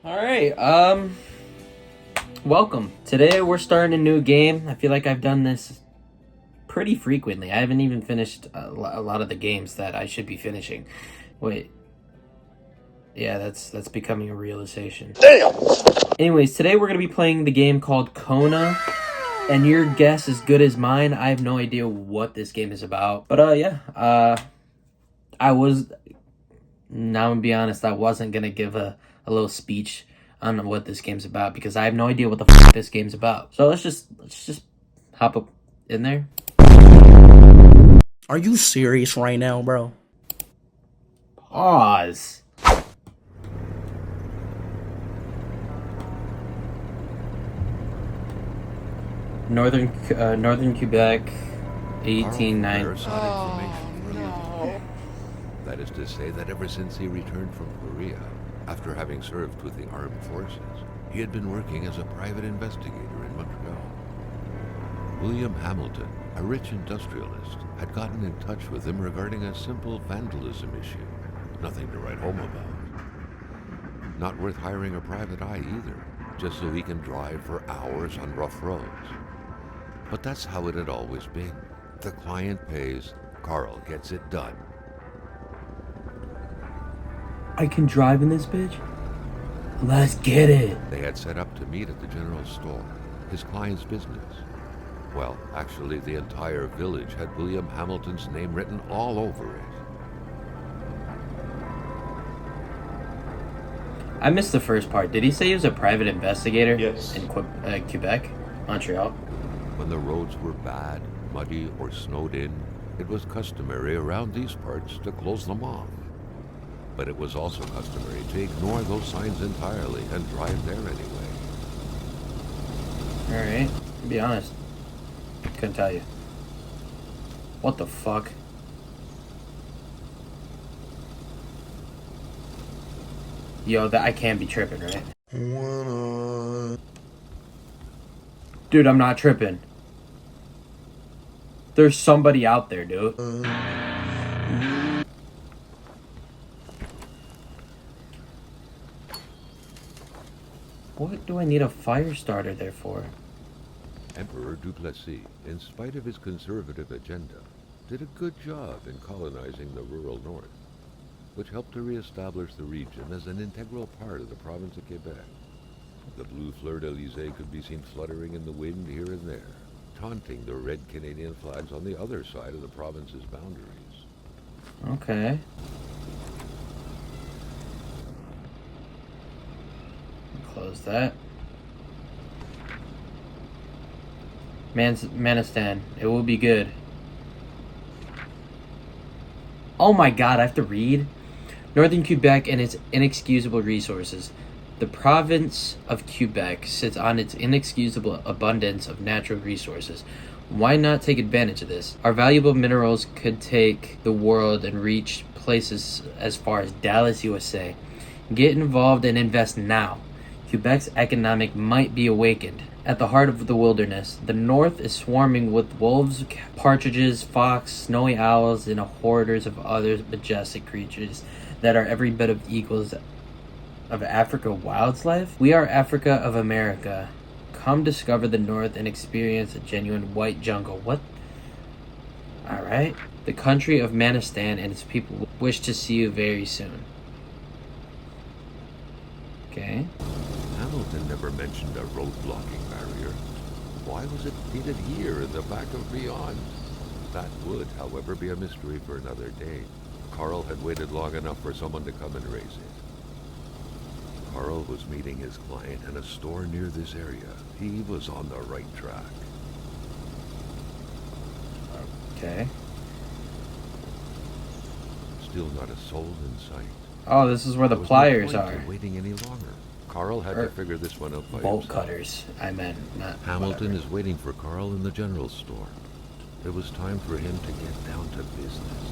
Alright, welcome. Today we're starting a new game. I feel like I've done this pretty frequently. I haven't even finished a lot of the games that I should be finishing. Wait. Yeah, that's becoming a realization. Damn! Anyways, today we're going to be playing the game called Kona. And your guess is good as mine. I have no idea what this game is about. But, yeah. Now I'm gonna be honest, I wasn't going to give a little speech on what this game's about because I have no idea what the fuck this game's about. So let's just hop up in there. Are you serious right now, bro? Pause. Northern Quebec, 1890. That is to say that ever since he returned from Korea, after having served with the armed forces, he had been working as a private investigator in Montreal. William Hamilton, a rich industrialist, had gotten in touch with him regarding a simple vandalism issue. Nothing to write home about. Not worth hiring a private eye either, just so he can drive for hours on rough roads. But that's how it had always been. The client pays, Carl gets it done. I can drive in this bitch? Let's get it. They had set up to meet at the general store, his client's business. Well, actually, the entire village had William Hamilton's name written all over it. I missed the first part. Did he say he was a private investigator? Yes. In Quebec? Montreal? When the roads were bad, muddy, or snowed in, it was customary around these parts to close them off. But it was also customary to ignore those signs entirely and drive there anyway. Alright, to be honest, couldn't tell you. What the fuck? Yo, I can't be tripping, right? Dude, I'm not tripping. There's somebody out there, dude. What do I need a fire starter there for? Emperor Duplessis, in spite of his conservative agenda, did a good job in colonizing the rural north, which helped to reestablish the region as an integral part of the province of Quebec. The blue fleur-de-lis could be seen fluttering in the wind here and there, taunting the red Canadian flags on the other side of the province's boundaries. Okay. Close that. Manistan. It will be good. Oh my god, I have to read. Northern Quebec and its inexcusable resources. The province of Quebec sits on its inexcusable abundance of natural resources. Why not take advantage of this? Our valuable minerals could take the world and reach places as far as Dallas, USA. Get involved and invest now. Quebec's economic might be awakened. At the heart of the wilderness, the north is swarming with wolves, partridges, fox, snowy owls, and hordes of other majestic creatures that are every bit of equals of Africa wildlife. We are Africa of America. Come discover the north and experience a genuine white jungle. What? Alright. The country of Manistan and its people wish to see you very soon. Okay. Hamilton never mentioned a road-blocking barrier. Why was it needed here in the back of beyond? That would, however, be a mystery for another day. Carl had waited long enough for someone to come and raise it. Carl was meeting his client in a store near this area. He was on the right track. Okay. Still not a soul in sight. Oh, this is where the pliers are. Waiting any longer. Carl had to figure this one out by Bolt himself. cutters, I meant, not Hamilton whatever. is waiting for Carl in the general store. It was time for him to get down to business.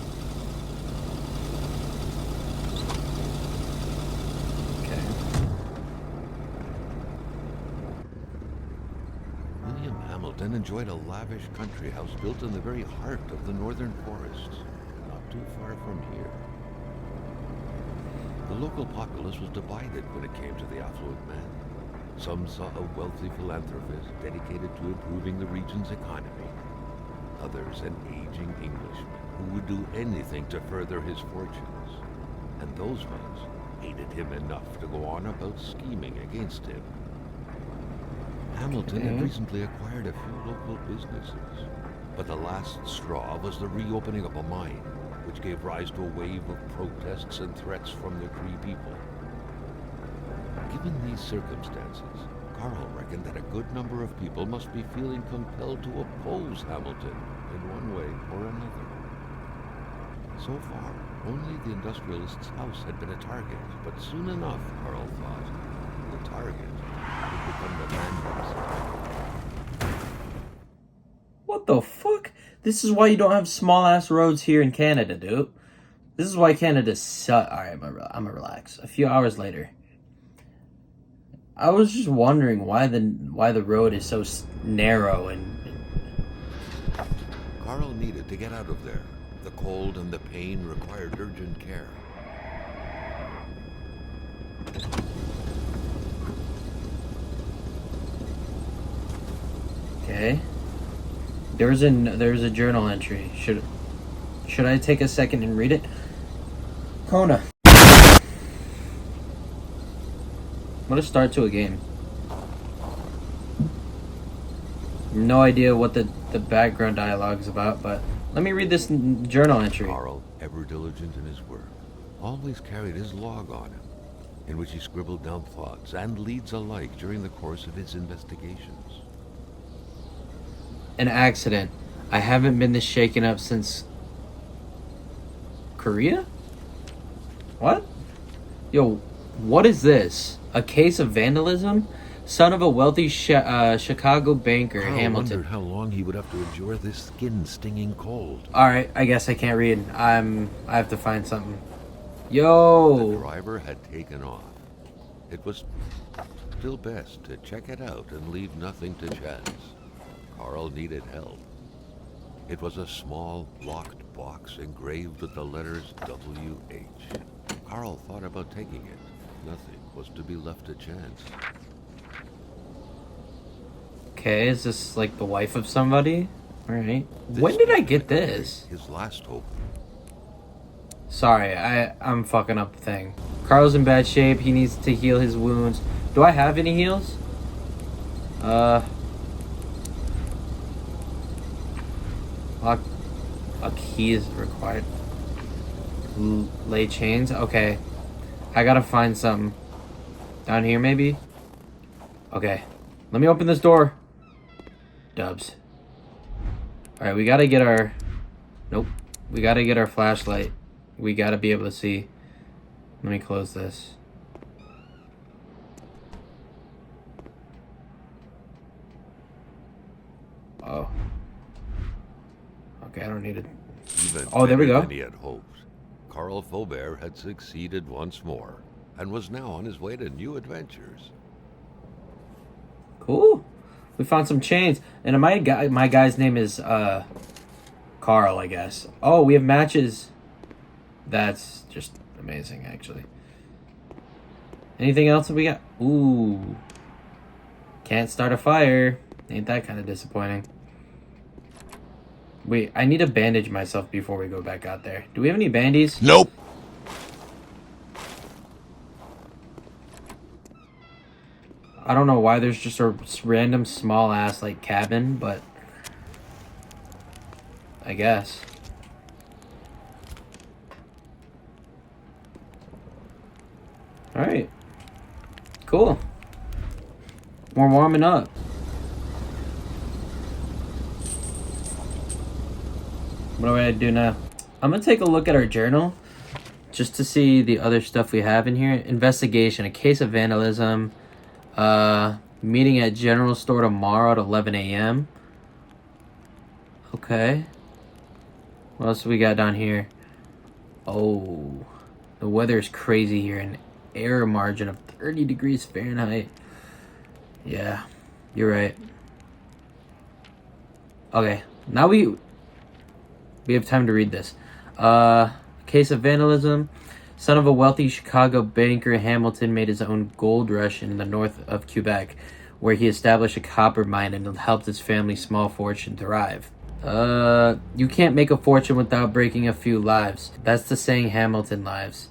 Okay. William Hamilton enjoyed a lavish country house built in the very heart of the northern forests, not too far from here. The local populace was divided when it came to the affluent man. Some saw a wealthy philanthropist dedicated to improving the region's economy. Others, an aging Englishman who would do anything to further his fortunes. And those ones hated him enough to go on about scheming against him. Hamilton had recently acquired a few local businesses, but the last straw was the reopening of a mine, which gave rise to a wave of protests and threats from the Cree people. Given these circumstances, Carl reckoned that a good number of people must be feeling compelled to oppose Hamilton in one way or another. So far, only the industrialist's house had been a target, but soon enough, Carl thought, the target would become the man himself. What the fuck? This is why you don't have small-ass roads here in Canada, dude. This is why Canada sucks. Alright, I'm gonna relax. A few hours later. I was just wondering why the road is so narrow and... Carl needed to get out of there. The cold and the pain required urgent care. Okay. There's a journal entry. Should I take a second and read it? Kona. What a start to a game. No idea what the background dialogue is about, but let me read this journal entry. Carl, ever diligent in his work, always carried his log on him, in which he scribbled down thoughts and leads alike during the course of his investigations. An accident. I haven't been this shaken up since... Korea? What? Yo, what is this? A case of vandalism? Son of a wealthy Chicago banker, Carl Hamilton. wondered how long he would have to endure this skin-stinging cold. Alright, I guess I can't read. I have to find something. Yo! The driver had taken off. It was still best to check it out and leave nothing to chance. Carl needed help. It was a small, locked box engraved with the letters W.H. Carl thought about taking it. Nothing was to be left to chance. Okay, is this like the wife of somebody? Alright. When did I get this? His last hope. Sorry, I'm fucking up the thing. Carl's in bad shape. He needs to heal his wounds. Do I have any heals? A key is required. Lay chains? Okay. I gotta find something. Down here, maybe? Okay. Let me open this door. Dubs. Alright, we gotta get our... Nope. We gotta get our flashlight. We gotta be able to see. Let me close this. Oh. Okay, I don't need it. Even Oh, there we better go. than he had hoped. Carl Faubert had succeeded once more and was now on his way to new adventures. Cool. We found some chains. And my guy's name is Carl, I guess. Oh, we have matches. That's just amazing, actually. Anything else that we got? Ooh. Can't start a fire. Ain't that kind of disappointing. Wait, I need to bandage myself before we go back out there. Do we have any bandies? Nope. I don't know why there's just a random small ass like cabin, but I guess. Alright. Cool. We're warming up. What do I do now? I'm gonna take a look at our journal just to see the other stuff we have in here. Investigation, a case of vandalism. Meeting at general store tomorrow at 11 a.m. Okay. What else do we got down here? Oh, the weather is crazy here. An error margin of 30 degrees Fahrenheit. Yeah, you're right. Okay, now we have time to read this. Case of vandalism. Son of a wealthy Chicago banker, Hamilton made his own gold rush in the north of Quebec, where he established a copper mine and helped his family's small fortune thrive. You can't make a fortune without breaking a few lives. That's the saying Hamilton lives.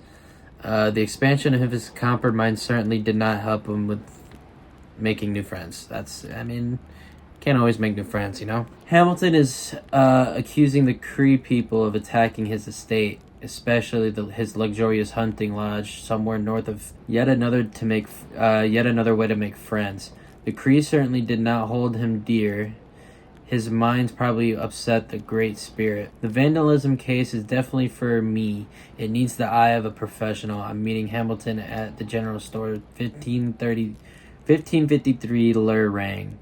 The expansion of his copper mine certainly did not help him with making new friends. Can't always make new friends, you know? Hamilton is accusing the Cree people of attacking his estate, especially his luxurious hunting lodge somewhere north of yet another way to make friends. The Cree certainly did not hold him dear. His mind's probably upset the Great Spirit. The vandalism case is definitely for me. It needs the eye of a professional. I'm meeting Hamilton at the general store, 1553 Lurang.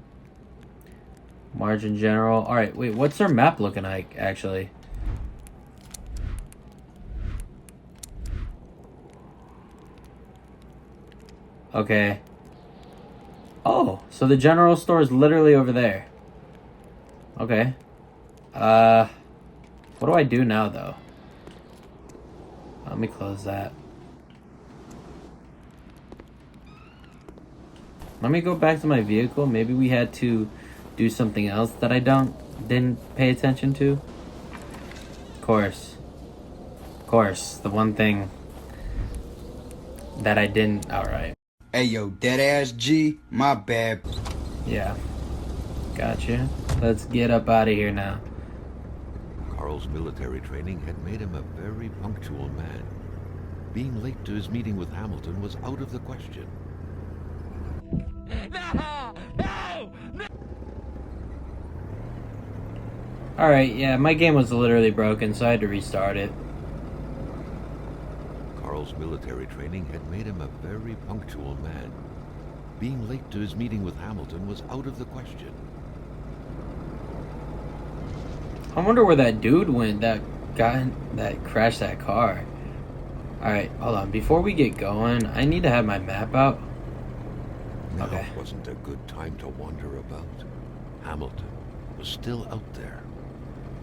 Margin General. Alright, wait, what's our map looking like, actually? Okay. Oh, so the general store is literally over there. Okay. What do I do now, though? Let me close that. Let me go back to my vehicle. Maybe we had to do something else that I didn't pay attention to. Of course, the one thing that I didn't. All right. Hey yo, dead ass G, my bad. Yeah, gotcha. Let's get up out of here now. Carl's military training had made him a very punctual man. Being late to his meeting with Hamilton was out of the question. Alright, yeah, my game was literally broken, so I had to restart it. Carl's military training had made him a very punctual man. Being late to his meeting with Hamilton was out of the question. I wonder where that dude went, that guy that crashed that car. Alright, hold on. Before we get going, I need to have my map out. Now Okay. wasn't a good time to wander about. Hamilton was still out there.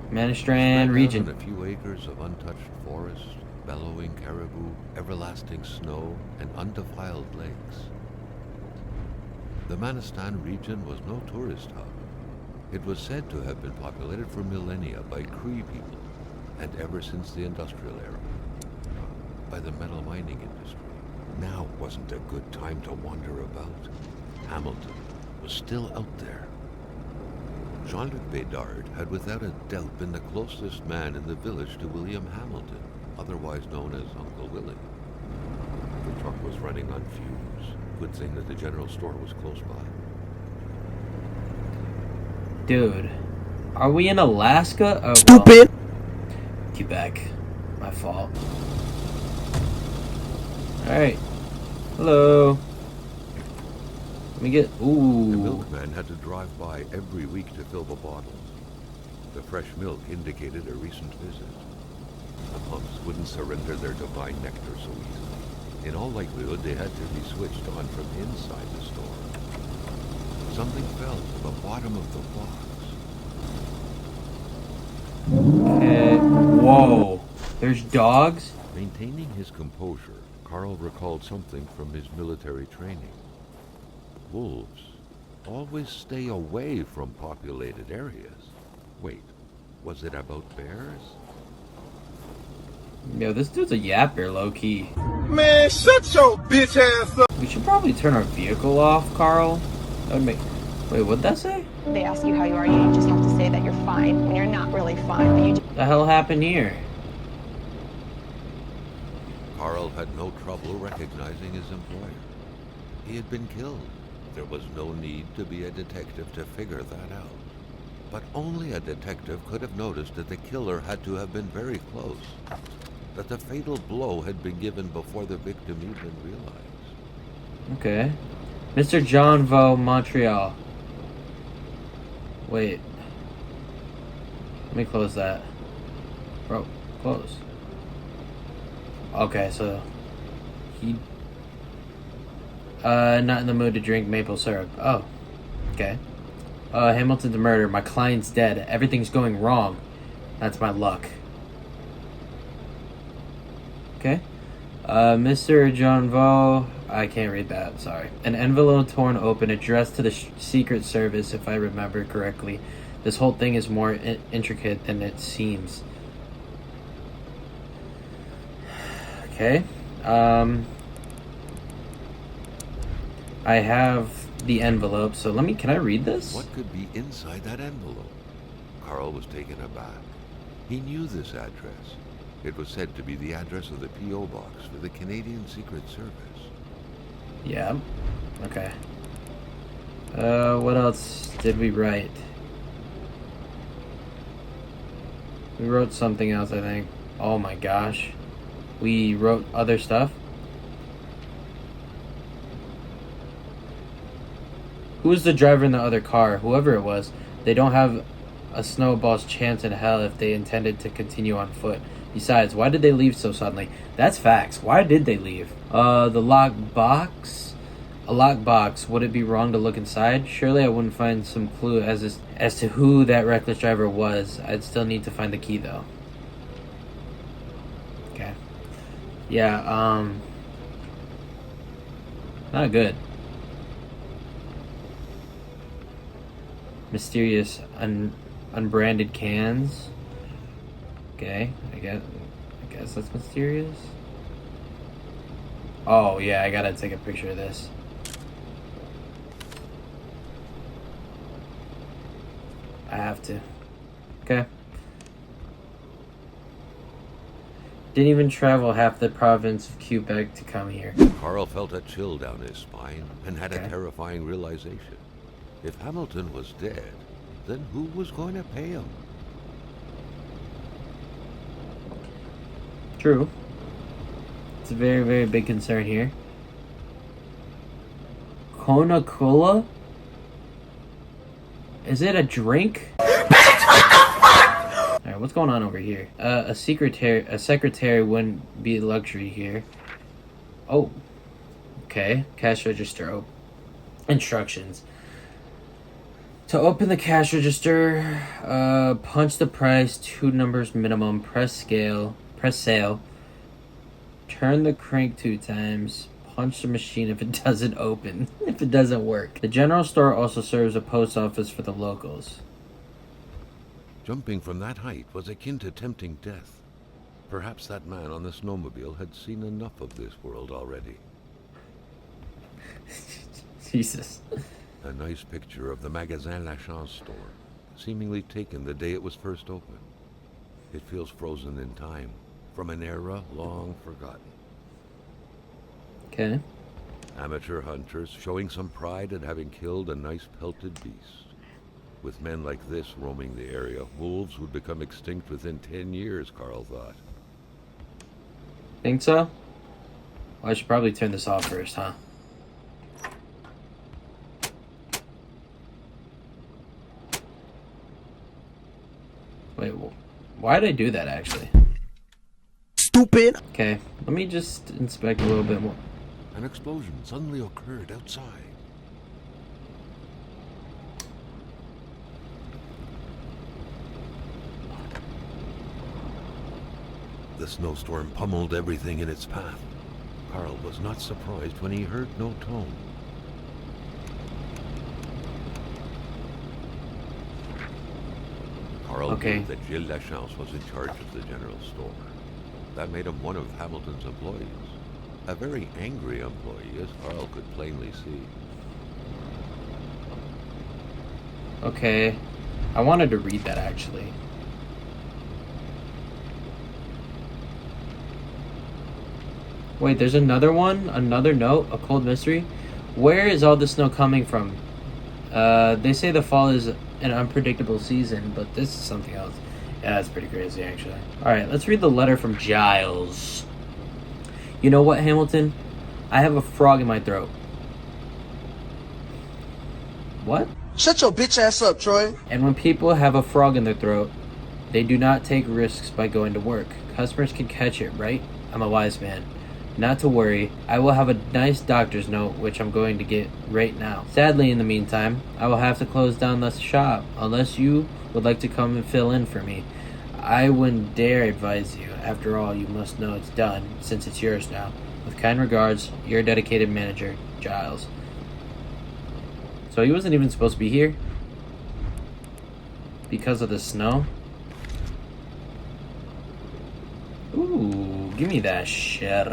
Manistran Spread out region. on a few acres of untouched forest, bellowing caribou, everlasting snow, and undefiled lakes. The Manistan region was no tourist hub. It was said to have been populated for millennia by Cree people, and ever since the industrial era, by the metal mining industry. Now wasn't a good time to wander about. Hamilton was still out there. Jean-Luc Bédard had without a doubt been the closest man in the village to William Hamilton, otherwise known as Uncle Willie. The truck was running on fumes. Good thing that the general store was close by. Dude, are we in Alaska? Oh, Stupid! well, Quebec. My fault. Alright. Hello. Let me get... The Ooh. milkman had to drive by every week to fill the bottles. The fresh milk indicated a recent visit. The pumps wouldn't surrender their divine nectar so easily. In all likelihood, they had to be switched on from inside the store. Something fell to the bottom of the box. Okay. Whoa. There's dogs? Maintaining his composure, Carl recalled something from his military training. Wolves always stay away from populated areas. Wait, was it about bears? Yo, this dude's a yapper, low-key. Man, shut your bitch ass up. We should probably turn our vehicle off, Carl. That would make... Wait, what'd that say? They ask you how you are, you just have to say that you're fine when you're not really fine. But you just... The hell happened here? Carl had no trouble recognizing his employer. He had been killed. There was no need to be a detective to figure that out. But only a detective could have noticed that the killer had to have been very close. That the fatal blow had been given before the victim even realized. Okay. Mr. John Vo, Montreal. Wait. Let me close that. Bro, close. Okay, so... He... not in the mood to drink maple syrup. Oh. Okay. Hamilton's a murder. My client's dead. Everything's going wrong. That's my luck. Okay. Mr. John Vo, I can't read that, sorry. An envelope torn open addressed to the Secret Service, if I remember correctly. This whole thing is more intricate than it seems. Okay. I have the envelope, so can I read this? What could be inside that envelope? Carl was taken aback. He knew this address. It was said to be the address of the P.O. box for the Canadian Secret Service. Yeah. Okay. What else did we write? We wrote something else, I think. Oh my gosh. We wrote other stuff? Who was the driver in the other car? Whoever it was. They don't have a snowball's chance in hell if they intended to continue on foot. Besides, why did they leave so suddenly? That's facts. Why did they leave? The lock box? A lock box. Would it be wrong to look inside? Surely I wouldn't find some clue as to who that reckless driver was. I'd still need to find the key, though. Okay. Yeah, not good. Mysterious unbranded cans. Okay, I guess that's mysterious. Oh yeah, I gotta take a picture of this. I have to. Okay. Didn't even travel half the province of Quebec to come here. Carl felt a chill down his spine and had a terrifying realization. If Hamilton was dead, then who was going to pay him? True. It's a very, very big concern here. Kona Cola? Is it a drink? Alright, what's going on over here? A secretary wouldn't be a luxury here. Oh. Okay. Cash register. Instructions. To open the cash register, punch the price, 2 numbers minimum, press sale, turn the crank 2 times, punch the machine if it doesn't open, if it doesn't work. The general store also serves a post office for the locals. Jumping from that height was akin to tempting death. Perhaps that man on the snowmobile had seen enough of this world already. Jesus. A nice picture of the Magasin La Chance store, seemingly taken the day it was first opened. It feels frozen in time, from an era long forgotten. Okay. Amateur hunters showing some pride at having killed a nice pelted beast. With men like this roaming the area, wolves would become extinct within 10 years, Carl thought. Think so? Well, I should probably turn this off first, huh? Wait, why did I do that, actually? Stupid. Okay, let me just inspect a little bit more. An explosion suddenly occurred outside. The snowstorm pummeled everything in its path. Carl was not surprised when he heard no tone. Carl knew that Gilles Lachance was in charge of the general store. That made him one of Hamilton's employees. A very angry employee, as Carl could plainly see. Okay, I wanted to read that, actually. Wait, there's another one? Another note? A cold mystery? Where is all the snow coming from? They say the fall is an unpredictable season, but this is something else. Yeah, that's pretty crazy, actually. Alright, let's read the letter from Giles. You know what, Hamilton? I have a frog in my throat. What? Shut your bitch ass up, Troy. And when people have a frog in their throat, they do not take risks by going to work. Customers can catch it, right? I'm a wise man. Not to worry, I will have a nice doctor's note, which I'm going to get right now. Sadly, in the meantime, I will have to close down the shop, unless you would like to come and fill in for me. I wouldn't dare advise you. After all, you must know it's done, since it's yours now. With kind regards, your dedicated manager, Giles. So he wasn't even supposed to be here? Because of the snow? Ooh, give me that shit.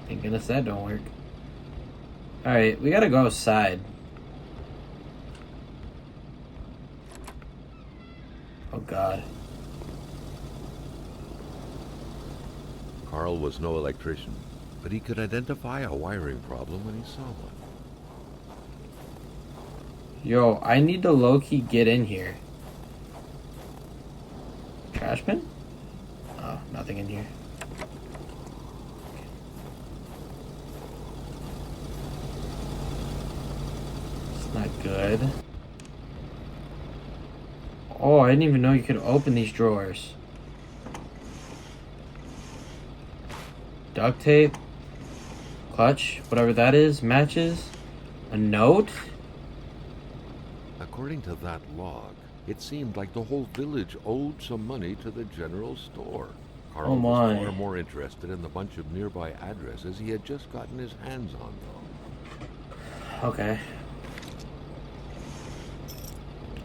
Thank goodness that don't work. Alright, we gotta go outside. Oh god. Carl was no electrician, but he could identify a wiring problem when he saw one. Yo, I need to low-key get in here. Trash bin? Oh, nothing in here. It's not good. Oh, I didn't even know you could open these drawers. Duct tape. Clutch, whatever that is. Matches. A note? According to that log, it seemed like the whole village owed some money to the general store. Carl Oh my. was far more interested in the bunch of nearby addresses he had just gotten his hands on, though. Okay.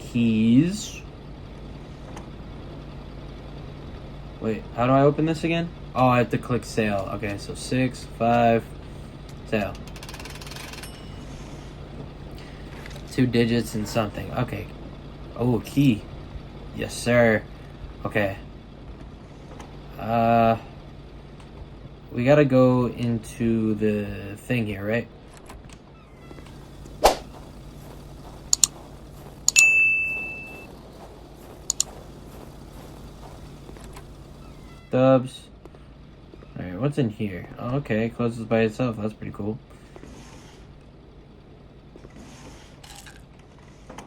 Keys. Wait, how do I open this again? Oh, I have to click sale. Okay, so 6, 5, sale. 2 digits and something. Okay. Oh, key. Yes, sir. Okay. We gotta go into the thing here, right? Dubs. Alright, what's in here? Oh, okay, closes by itself. That's pretty cool.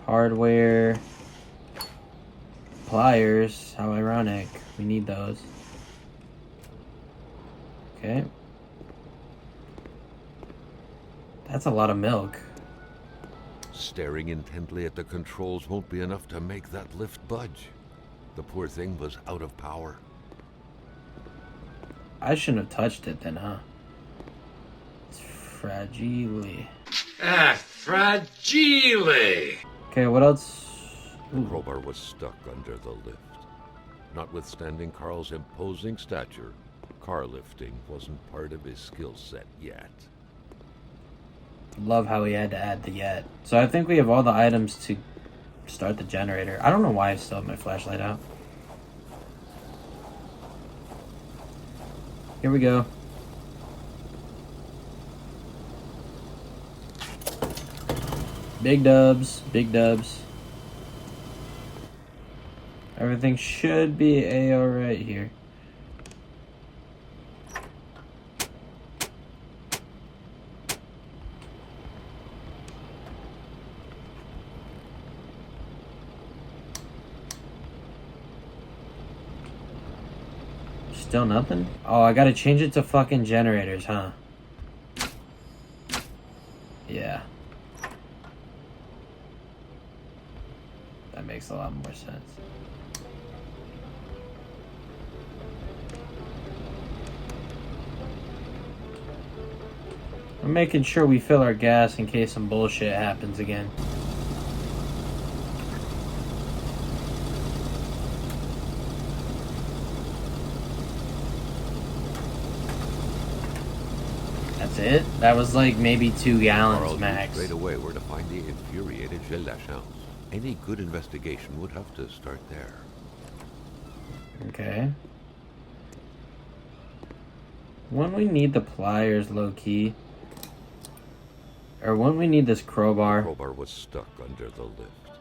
Hardware. Pliers. How ironic. We need those. Okay. That's a lot of milk. Staring intently at the controls won't be enough to make that lift budge. The poor thing was out of power. I shouldn't have touched it then, huh? It's fragile. Fragile! Okay, what else? The Ooh. crowbar was stuck under the lift. Notwithstanding Carl's imposing stature, car lifting wasn't part of his skill set yet. Love how he had to add the yet. So I think we have all the items to start the generator. I don't know why I still have my flashlight out. Here we go. Big dubs, big dubs. Everything should be A-alright here. Still nothing? Oh, I gotta change it to fucking generators, huh? Yeah. That makes a lot more sense. I'm making sure we fill our gas in case some bullshit happens again. That's it? That was like maybe 2 gallons Carl knew max. straight away where to find the infuriated Gilles Lachance. Any good investigation would have to start there. Okay. When we need the pliers, low-key. Or when we need this The crowbar. crowbar was stuck under the lift.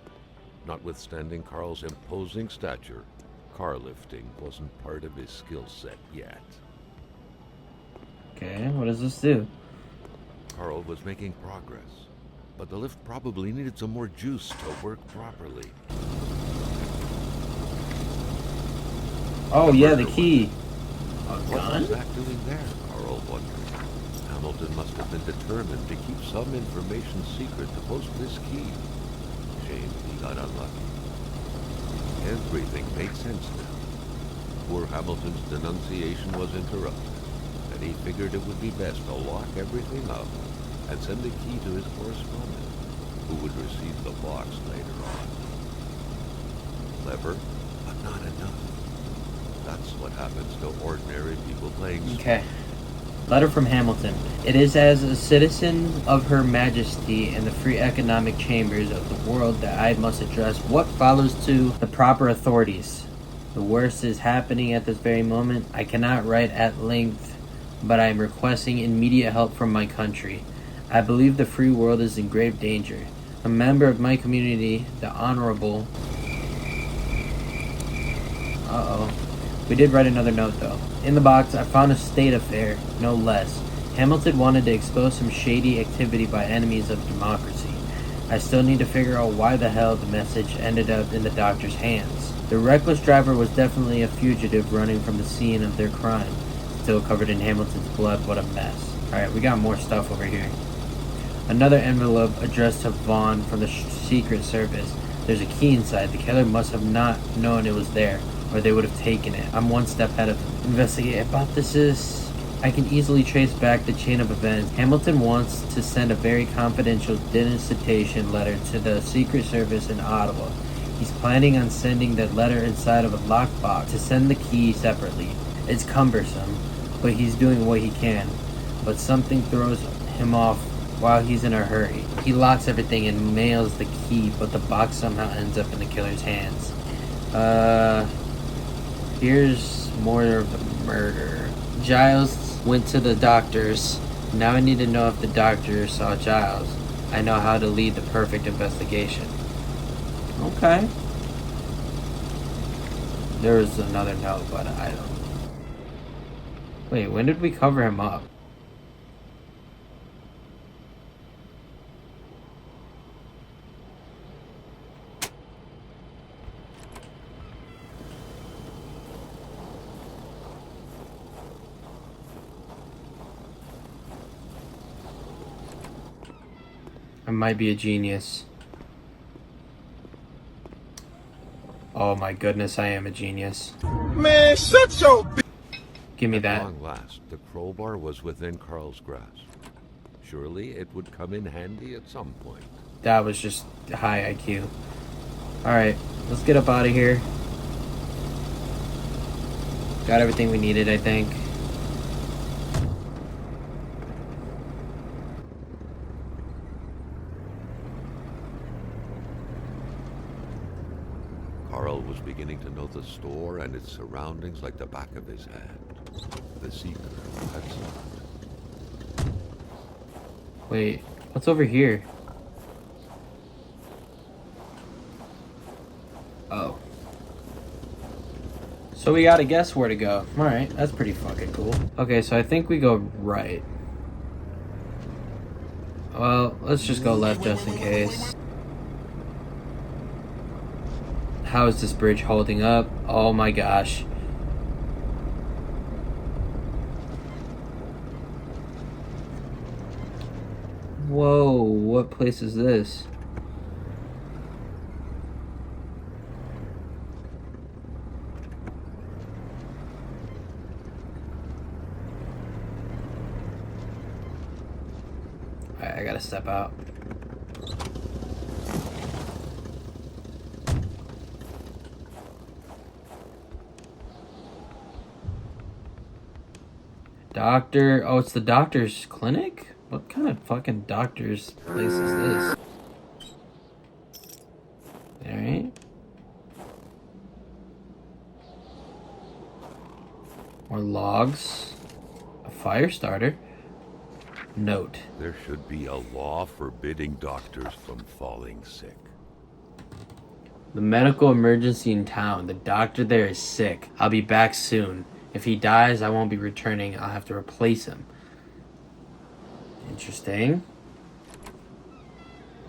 Notwithstanding Carl's imposing stature, car lifting wasn't part of his skill set yet. Okay, what does this do? Carl was making progress, but the lift probably needed some more juice to work properly. Oh yeah, the key. A What gun? was that doing there? Carl wondered. Hamilton must have been determined to keep some information secret to post this key. shame he got unlucky. Everything made sense now. Poor Hamilton's denunciation was interrupted, and he figured it would be best to lock everything up and send the key to his correspondent, who would receive the box later on. Clever, but not enough. That's what happens to ordinary people playing. Okay. Letter from Hamilton. It is as a citizen of Her Majesty and the free economic chambers of the world that I must address what follows to the proper authorities. The worst is happening at this very moment. I cannot write at length, but I am requesting immediate help from my country. I believe the free world is in grave danger. A member of my community, the Honorable... We did write another note, though. In the box, I found a state affair, no less. Hamilton wanted to expose some shady activity by enemies of democracy. I still need to figure out why the hell the message ended up in the doctor's hands. The reckless driver was definitely a fugitive running from the scene of their crime. Still covered in Hamilton's blood, what a mess. Alright, we got more stuff over here. Another envelope addressed to Vaughn from the Secret Service. There's a key inside. The killer must have not known it was there, or they would have taken it. I'm one step ahead of them. Investigate hypothesis. I can easily trace back the chain of events. Hamilton wants to send a very confidential denunciation letter to the Secret Service in Ottawa. He's planning on sending that letter inside of a lockbox to send the key separately. It's cumbersome, but he's doing what he can. But something throws him off while he's in a hurry. He locks everything and mails the key, but the box somehow ends up in the killer's hands. Here's more of the murder. Giles went to the doctors. Now I need to know if the doctor saw Giles. I know how to lead the perfect investigation. Okay. There was another note, but I don't... Wait, when did we cover him up? I might be a genius. Oh my goodness, I am a genius. Man, shut your Give me At that. long last, the crowbar was within Carl's grasp. Surely it would come in handy at some point. That was just high IQ. Alright, let's get up out of here. Got everything we needed, I think. Carl was beginning to know the store and its surroundings like the back of his hand. The secret had solved. Wait, what's over here? Oh. So we gotta guess where to go. Alright, that's pretty fucking cool. Okay, so I think we go right. Well, let's just go left just in case. How is this bridge holding up? Oh my gosh. Whoa, what place is this? Alright, I gotta step out. Doctor, oh, it's the doctor's clinic? What kind of fucking doctor's place is this? Alright. More logs. A fire starter. Note. There should be a law forbidding doctors from falling sick. The medical emergency in town. The doctor there is sick. I'll be back soon. If he dies, I won't be returning. I'll have to replace him. Interesting.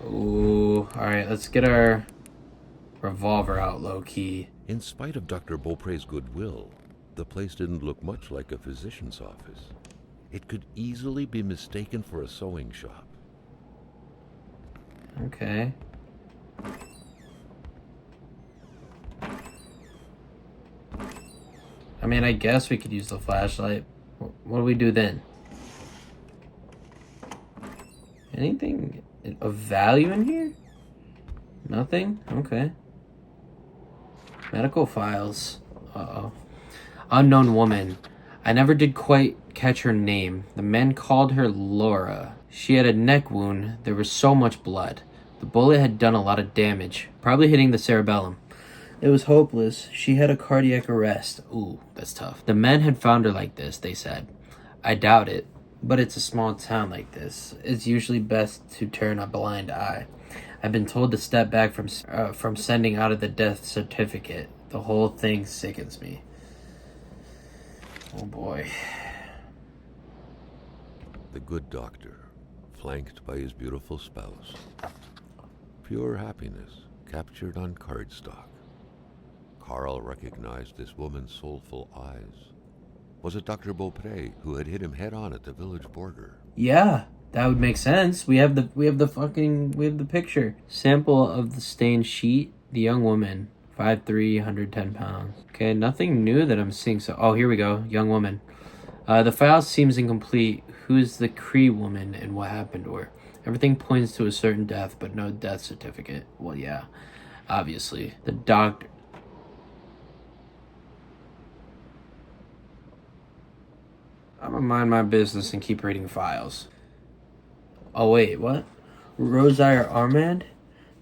Ooh, alright, let's get our revolver out low-key. In spite of Dr. Beaupre's goodwill, the place didn't look much like a physician's office. It could easily be mistaken for a sewing shop. Okay. mean, I guess we could use the flashlight. What do we do then? Anything of value in here? Nothing? Okay. Medical files. Uh-oh. Unknown woman. I never did quite catch her name. The men called her Laura. She had a neck wound. There was so much blood. The bullet had done a lot of damage, probably hitting the cerebellum. It was hopeless. She had a cardiac arrest. Ooh, that's tough. The men had found her like this, they said. I doubt it, but it's a small town like this. It's usually best to turn a blind eye. I've been told to step back from sending out the death certificate. The whole thing sickens me. Oh boy. The good doctor, flanked by his beautiful spouse. Pure happiness, captured on cardstock. Carl recognized this woman's soulful eyes. Was it Dr. Beaupré who had hit him head on at the village border? Yeah, that would make sense. We have the picture. Sample of the stained sheet. The young woman, 5'3", 110 pounds. Okay, nothing new that I'm seeing. So, oh, here we go. Young woman. The file seems incomplete. Who's the Cree woman and what happened to her? Everything points to a certain death, but no death certificate. Well, yeah, obviously. The doctor. I'm gonna mind my business and keep reading files. Oh, wait, what? Rosaire Armand?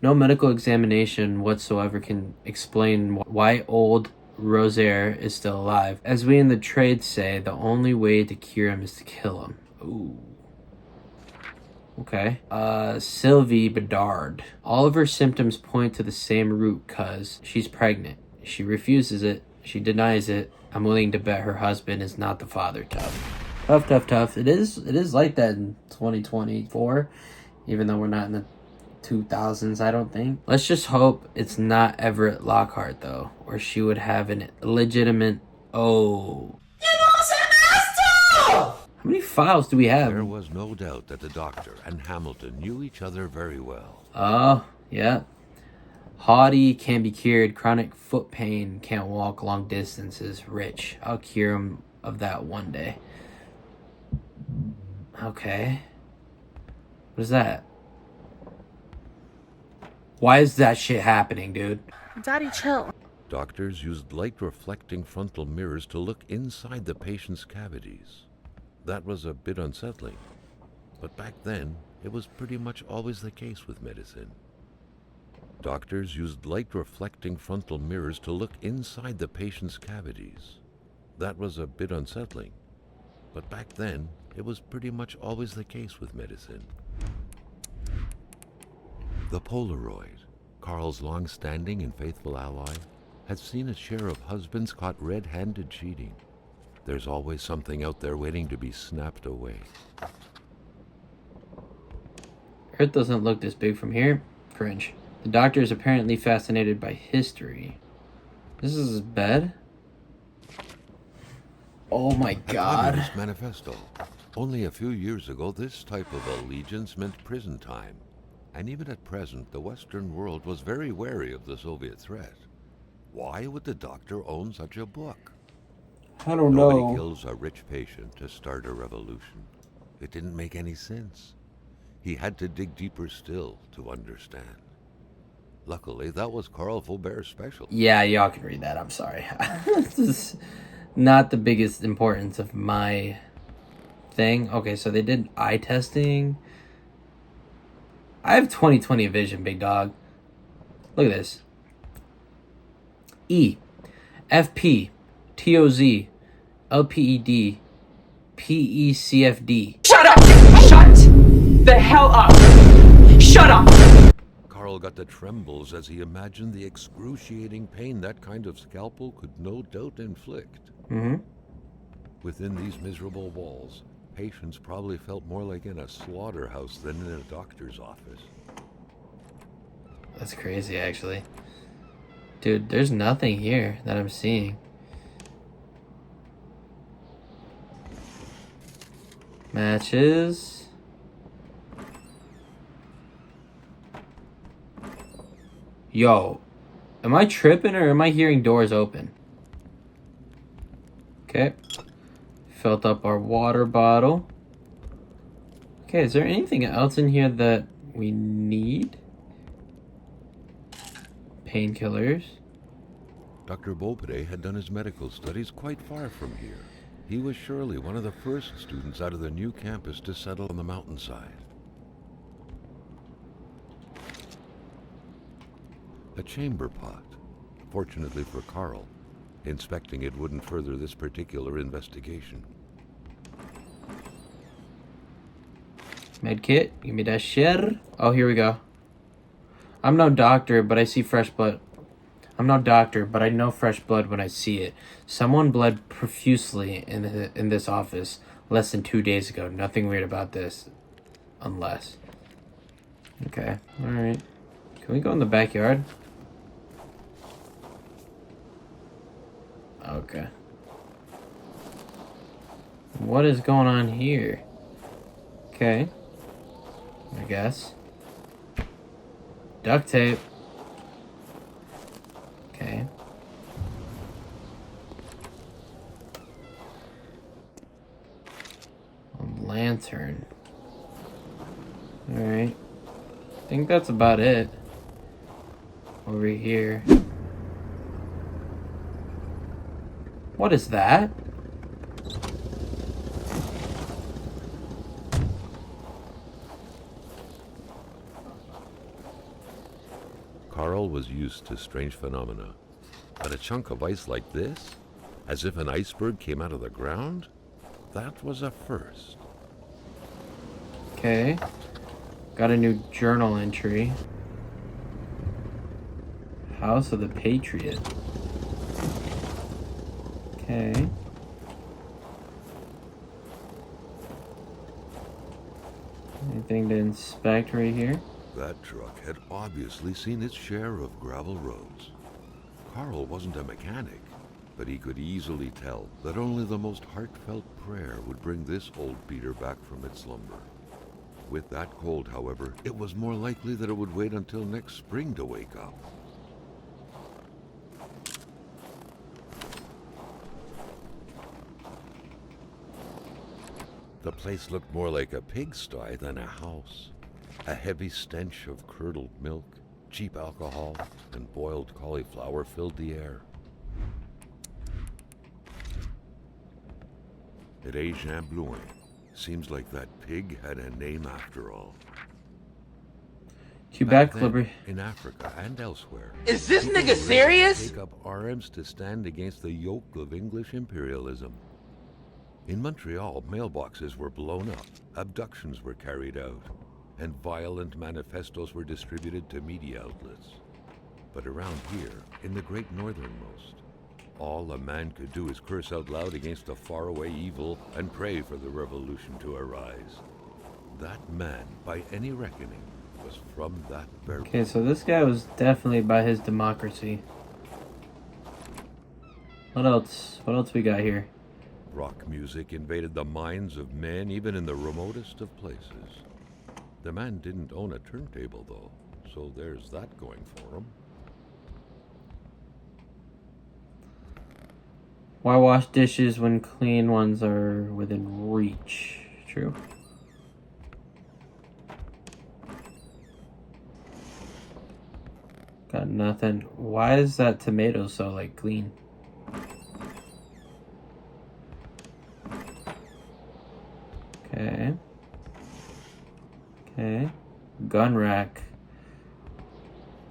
No medical examination whatsoever can explain why old Rosaire is still alive. As we in the trade say, the only way to cure him is to kill him. Ooh. Okay. Sylvie Bedard. All of her symptoms point to the same root cause. She's pregnant. She refuses it. She denies it. I'm willing to bet her husband is not the father. Tough. It is like that in 2024, even though we're not in the 2000s, I don't think. Let's just hope it's not Everett Lockhart, though, or she would have an illegitimate... Oh. You lost an asshole! How many files do we have? There was no doubt that the doctor and Hamilton knew each other very well. Oh, yeah. Haughty, can't be cured. Chronic foot pain, can't walk long distances. Rich, I'll cure him of that one day. Okay. What is that? Why is that shit happening, dude? Daddy, chill. Doctors used light-reflecting frontal mirrors to look inside the patient's cavities. That was a bit unsettling. But back then, it was pretty much always the case with medicine. Doctors used light-reflecting frontal mirrors to look inside the patient's cavities. That was a bit unsettling. But back then, it was pretty much always the case with medicine. The Polaroid, Carl's long-standing and faithful ally, had seen its share of husbands caught red-handed cheating. There's always something out there waiting to be snapped away. Earth doesn't look this big from here. Cringe. The doctor is apparently fascinated by history. This is his bed? Oh my god. Communist Manifesto. Only a few years ago, this type of allegiance meant prison time. And even at present, the Western world was very wary of the Soviet threat. Why would the doctor own such a book? I don't Nobody know. kills a rich patient to start a revolution. It didn't make any sense. He had to dig deeper still to understand. Luckily, that was Carl Faubert's special. Yeah, y'all can read that. I'm sorry. This is not the biggest importance of my thing. Okay, so they did eye testing. I have 20/20 vision, big dog. Look at this. E, FP, TOZ, LPED, PECFD. Shut up! Shut the hell up! Shut up! Carl got the trembles as he imagined the excruciating pain that kind of scalpel could no doubt inflict. Mm-hmm. Within these miserable walls, patients probably felt more like in a slaughterhouse than in a doctor's office. That's crazy, actually. Dude, there's nothing here that I'm seeing. Matches. Yo, am I tripping or am I hearing doors open? Okay. Filled up our water bottle. Okay, is there anything else in here that we need? Painkillers. Dr. Beaupre had done his medical studies quite far from here. He was surely one of the first students out of the new campus to settle on the mountainside. A chamber pot. Fortunately for Carl, inspecting it wouldn't further this particular investigation. Medkit, give me that shit. Oh, here we go. I'm no doctor, but I see fresh blood. I'm no doctor, but I know fresh blood when I see it. Someone bled profusely in this office less than 2 days ago. Nothing weird about this. Unless. Okay, alright. Can we go in the backyard? Okay. What is going on here? Okay. I guess. Duct tape. Okay. A lantern. Alright. I think that's about it. Over here. What is that? Carl was used to strange phenomena, but a chunk of ice like this, as if an iceberg came out of the ground, that was a first. Okay. Got a new journal entry. House of the Patriot. Okay. Anything to inspect right here? That truck had obviously seen its share of gravel roads. Carl wasn't a mechanic, but he could easily tell that only the most heartfelt prayer would bring this old beater back from its slumber. With that cold, however, it was more likely that it would wait until next spring to wake up. The place looked more like a pigsty than a house. A heavy stench of curdled milk, cheap alcohol, and boiled cauliflower filled the air. Ep.1. Seems like that pig had a name after all. Quebec, Back then, Liberty. in Africa and elsewhere. Is this people nigga were ready to serious? Take up arms to stand against the yoke of English imperialism. In Montreal, mailboxes were blown up, abductions were carried out, and violent manifestos were distributed to media outlets. But around here, in the great northernmost, all a man could do is curse out loud against a faraway evil and pray for the revolution to arise. That man, by any reckoning, was from that very... Okay, so this guy was definitely by his democracy. What else? What else we got here? Rock music invaded the minds of men even in the remotest of places. The man didn't own a turntable, though, so there's that going for him. Why wash dishes when clean ones are within reach? True. Got nothing. Why is that tomato so, like, clean? Okay. Okay. Gun rack.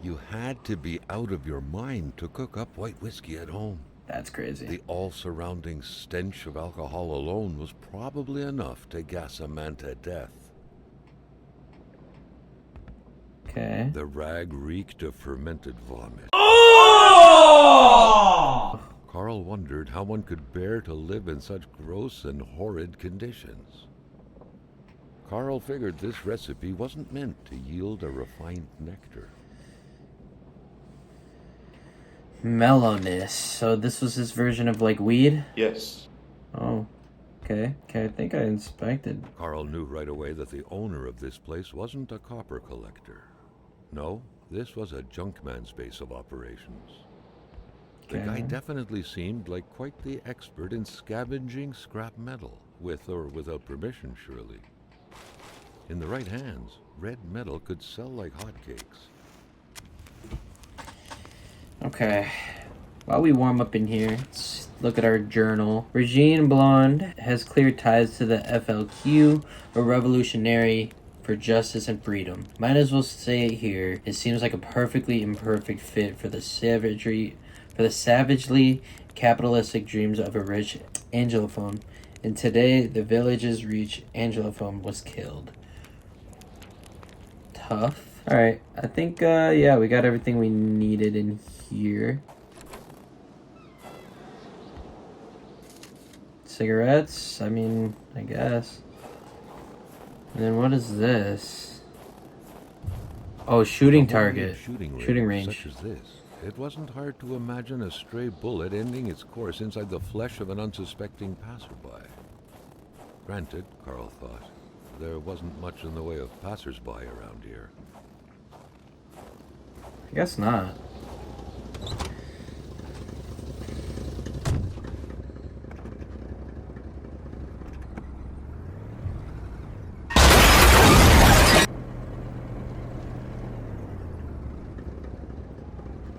You had to be out of your mind to cook up white whiskey at home. That's crazy. The all-surrounding stench of alcohol alone was probably enough to gas a man to death. Okay. The rag reeked of fermented vomit. Oh! Carl wondered how one could bear to live in such gross and horrid conditions. Carl figured this recipe wasn't meant to yield a refined nectar. Mellowness. So this was his version of, like, weed? Yes. Oh. Okay. Okay, I think I inspected. Carl knew right away that the owner of this place wasn't a copper collector. No, this was a junkman's base of operations. The guy Okay. definitely seemed like quite the expert in scavenging scrap metal, with or without permission, surely. In the right hands, red metal could sell like hotcakes. Okay. While we warm up in here, let's look at our journal. Regine Blonde has clear ties to the FLQ, a revolutionary for justice and freedom. Might as well say it here. It seems like a perfectly imperfect fit for the savagely capitalistic dreams of a rich Anglophone. And today, the village's rich Anglophone was killed. Tough. Alright, I think, yeah, we got everything we needed in here. Cigarettes? I mean, I guess. And then what is this? Oh, shooting target. Shooting range. Such as this. It wasn't hard to imagine a stray bullet ending its course inside the flesh of an unsuspecting passerby. Granted, Carl thought, there wasn't much in the way of passersby around here. I guess not.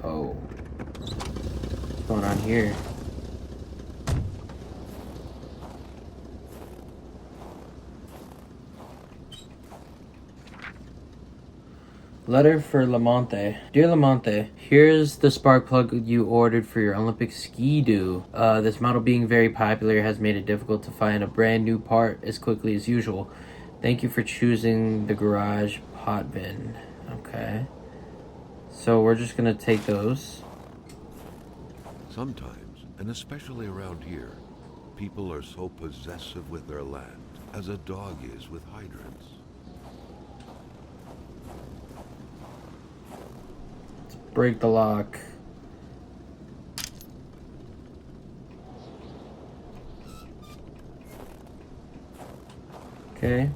Oh. What's going on here? Letter for Lamonte. Dear Lamonte, here's the spark plug you ordered for your Olympic ski-doo. This model being very popular has made it difficult to find a brand new part as quickly as usual. Thank you for choosing the garage pot bin. Okay. So we're just gonna take those. Sometimes, and especially around here, people are so possessive with their land, as a dog is with hydrants. Break the lock. Okay.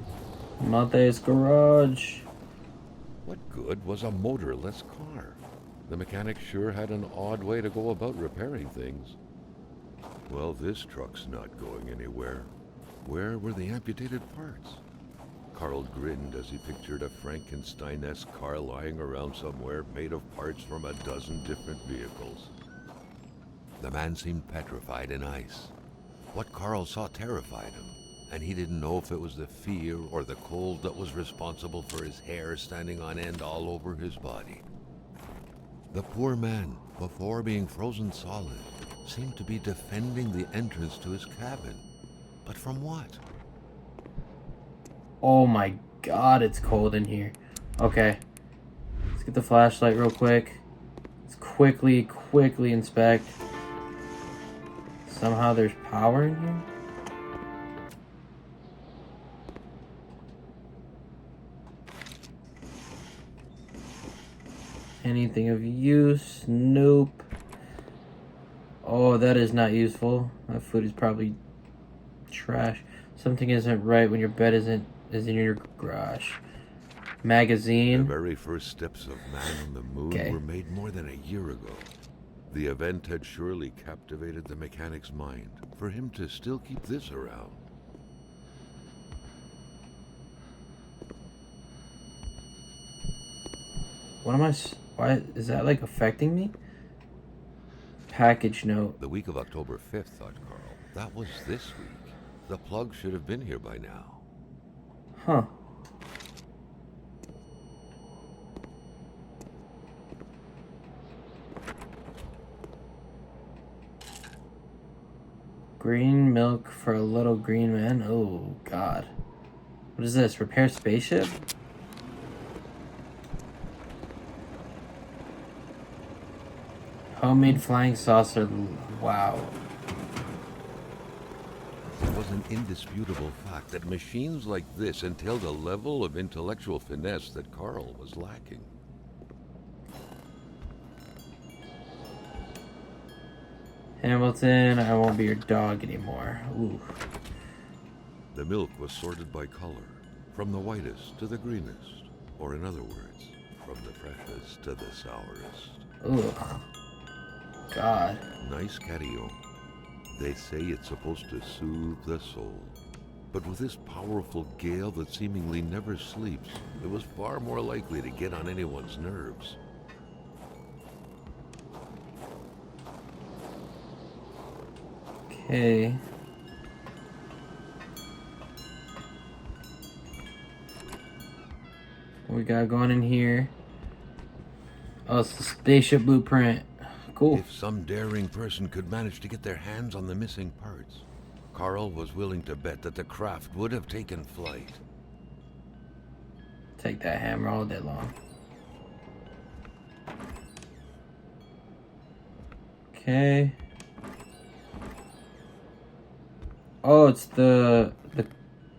Monte's garage. What good was a motorless car? The mechanic sure had an odd way to go about repairing things. Well, this truck's not going anywhere. Where were the amputated parts? Carl grinned as he pictured a Frankenstein-esque car lying around somewhere made of parts from a dozen different vehicles. The man seemed petrified in ice. What Carl saw terrified him, and he didn't know if it was the fear or the cold that was responsible for his hair standing on end all over his body. The poor man, before being frozen solid, seemed to be defending the entrance to his cabin. But from what? Oh my god, it's cold in here. Okay. Let's get the flashlight real quick. Let's quickly inspect. Somehow there's power in here? Anything of use? Nope. Oh, that is not useful. That food is probably trash. Something isn't right when your bed is in your garage. Magazine. The very first steps of man on the moon were made more than a year ago. The event had surely captivated the mechanic's mind for him to still keep this around. Why is that like affecting me? Package note. The week of October 5th, thought Carl. That was this week. The plug should have been here by now. Huh. Green milk for a little green man? Oh, God. What is this? Repair spaceship? Homemade flying saucer. Wow. It was an indisputable fact that machines like this entailed a level of intellectual finesse that Carl was lacking. Hamilton, I won't be your dog anymore. Ooh. The milk was sorted by color, from the whitest to the greenest, or in other words, from the freshest to the sourest. Ugh. God. Nice catio. They say it's supposed to soothe the soul. But with this powerful gale that seemingly never sleeps, it was far more likely to get on anyone's nerves. Okay. What we got going in here? Oh, it's the spaceship blueprint. Cool. If some daring person could manage to get their hands on the missing parts, Carl was willing to bet that the craft would have taken flight. Take that hammer all day long. Okay. Oh, it's the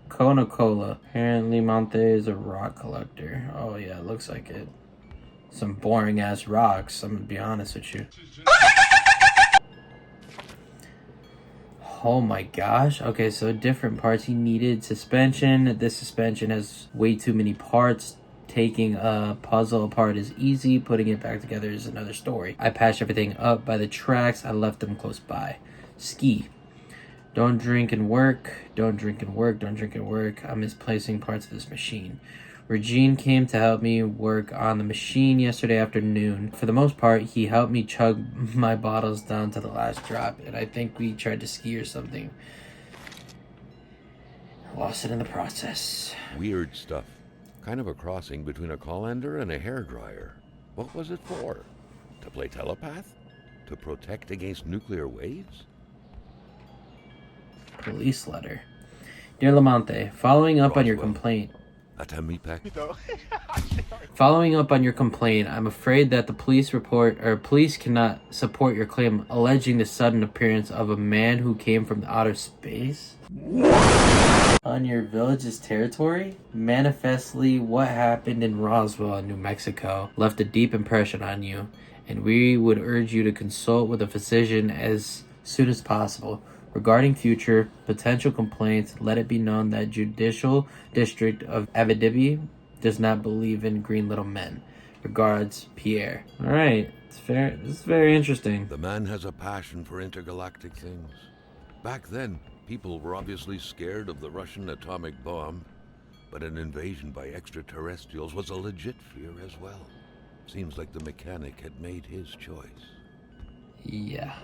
Kona Cola. Apparently Monte is a rock collector. Oh yeah, it looks like it. Some boring ass rocks, I'm gonna be honest with you. Oh my gosh. Okay, so different parts. He needed suspension. This suspension has way too many parts. Taking a puzzle apart is easy. Putting it back together is another story. I patched everything up by the tracks. I left them close by. Ski. Don't drink and work. Don't drink and work. Don't drink and work. I'm misplacing parts of this machine. Regine came to help me work on the machine yesterday afternoon. For the most part, he helped me chug my bottles down to the last drop, and I think we tried to ski or something. I lost it in the process. Weird stuff. Kind of a crossing between a colander and a hairdryer. What was it for? To play telepath? To protect against nuclear waves? Police letter. Dear Lamante, following up on your Roswell. complaint. Atamipak. Following up on your complaint, I'm afraid that the police cannot support your claim alleging the sudden appearance of a man who came from outer space on your village's territory. Manifestly, what happened in Roswell, New Mexico, left a deep impression on you, and we would urge you to consult with a physician as soon as possible. Regarding future potential complaints, let it be known that Judicial District of Abitibi does not believe in green little men. Regards, Pierre. All right, it's fair. This is very interesting. The man has a passion for intergalactic things. Back then, people were obviously scared of the Russian atomic bomb, but an invasion by extraterrestrials was a legit fear as well. Seems like the mechanic had made his choice. Yeah.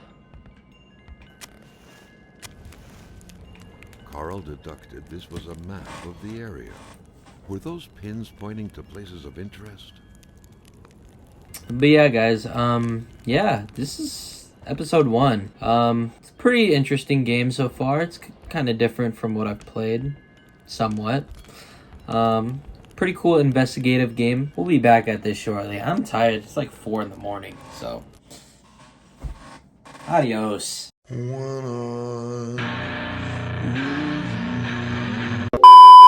Carl deducted this was a map of the area. Were those pins pointing to places of interest? But yeah, guys, yeah, this is episode 1. It's a pretty interesting game so far. It's kind of different from what I've played, somewhat. Pretty cool investigative game. We'll be back at this shortly. I'm tired. It's like 4 in the morning, so adios. When I